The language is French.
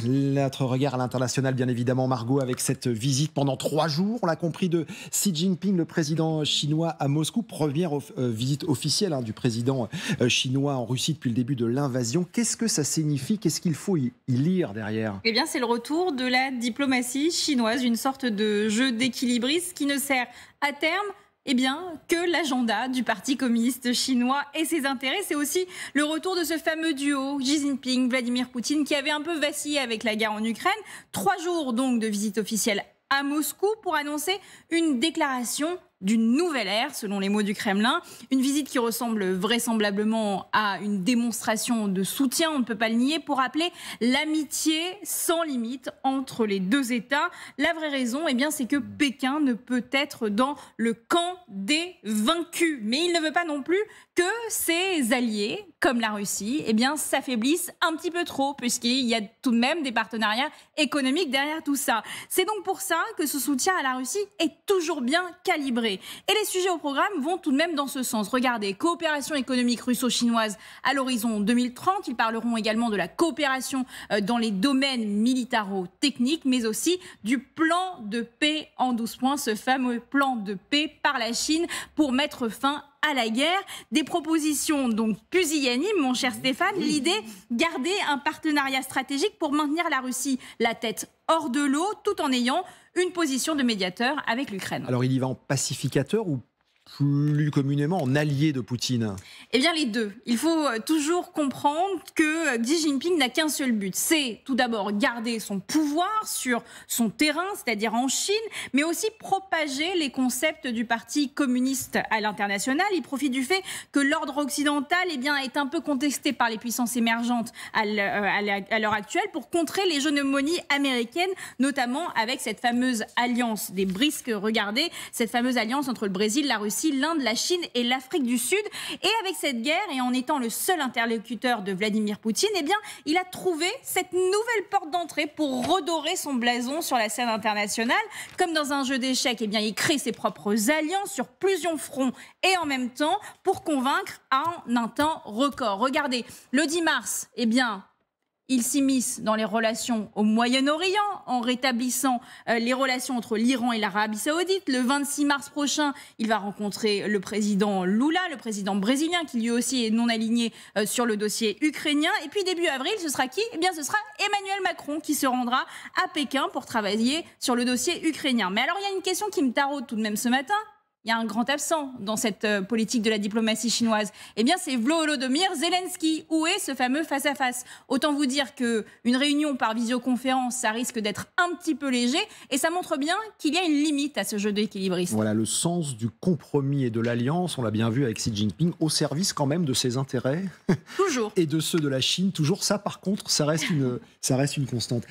Notre regard à l'international, bien évidemment, Margot, avec cette visite pendant 3 jours, on l'a compris, de Xi Jinping, le président chinois, à Moscou. Première visite officielle du président chinois en Russie depuis le début de l'invasion. Qu'est-ce que ça signifie? Qu'est-ce qu'il faut y lire derrière? Eh bien, c'est le retour de la diplomatie chinoise, une sorte de jeu d'équilibriste qui ne sert à terme que l'agenda du Parti communiste chinois et ses intérêts. C'est aussi le retour de ce fameux duo Xi Jinping, Vladimir Poutine, qui avait un peu vacillé avec la guerre en Ukraine. 3 jours donc de visite officielle à Moscou pour annoncer une déclaration d'une nouvelle ère, selon les mots du Kremlin. Une visite qui ressemble vraisemblablement à une démonstration de soutien, on ne peut pas le nier, pour rappeler l'amitié sans limite entre les deux États. La vraie raison, c'est que Pékin ne peut être dans le camp des vaincus. Mais il ne veut pas non plus que ses alliés, comme la Russie, s'affaiblissent un petit peu trop, puisqu'il y a tout de même des partenariats économiques derrière tout ça. C'est donc pour ça que ce soutien à la Russie est toujours bien calibré. Et les sujets au programme vont tout de même dans ce sens. Regardez, coopération économique russo-chinoise à l'horizon 2030. Ils parleront également de la coopération dans les domaines militaro-techniques, mais aussi du plan de paix en 12 points, ce fameux plan de paix par la Chine pour mettre fin à la guerre. Des propositions donc pusillanimes, mon cher Stéphane. L'idée, garder un partenariat stratégique pour maintenir la Russie la tête hors de l'eau, tout en ayant une position de médiateur avec l'Ukraine. Alors il y va en pacificateur ou plus communément en allié de Poutine? Les deux. Il faut toujours comprendre que Xi Jinping n'a qu'un seul but. C'est tout d'abord garder son pouvoir sur son terrain, c'est-à-dire en Chine, mais aussi propager les concepts du Parti communiste à l'international. Il profite du fait que l'ordre occidental est un peu contesté par les puissances émergentes à l'heure actuelle pour contrer l'hégémonie américaine, notamment avec cette fameuse alliance des BRICS. Regardez, cette fameuse alliance entre le Brésil, la Russie, l'Inde, la Chine et l'Afrique du Sud. Et avec cette guerre, et en étant le seul interlocuteur de Vladimir Poutine, il a trouvé cette nouvelle porte d'entrée pour redorer son blason sur la scène internationale. Comme dans un jeu d'échecs, il crée ses propres alliances sur plusieurs fronts et en même temps pour convaincre en un temps record. Regardez, le 10 mars, il s'immisce dans les relations au Moyen-Orient en rétablissant les relations entre l'Iran et l'Arabie Saoudite. Le 26 mars prochain, il va rencontrer le président Lula, le président brésilien, qui lui aussi est non aligné sur le dossier ukrainien. Et puis début avril, ce sera qui? Ce sera Emmanuel Macron qui se rendra à Pékin pour travailler sur le dossier ukrainien. Mais alors, il y a une question qui me taraude tout de même ce matin. Il y a un grand absent dans cette politique de la diplomatie chinoise. C'est Volodymyr Zelensky. Où est ce fameux face-à-face? Autant vous dire qu'une réunion par visioconférence, ça risque d'être un petit peu léger. Et ça montre bien qu'il y a une limite à ce jeu d'équilibriste. Voilà le sens du compromis et de l'alliance, on l'a bien vu avec Xi Jinping, au service quand même de ses intérêts. Toujours. Et de ceux de la Chine. Toujours ça, par contre, ça reste une constante.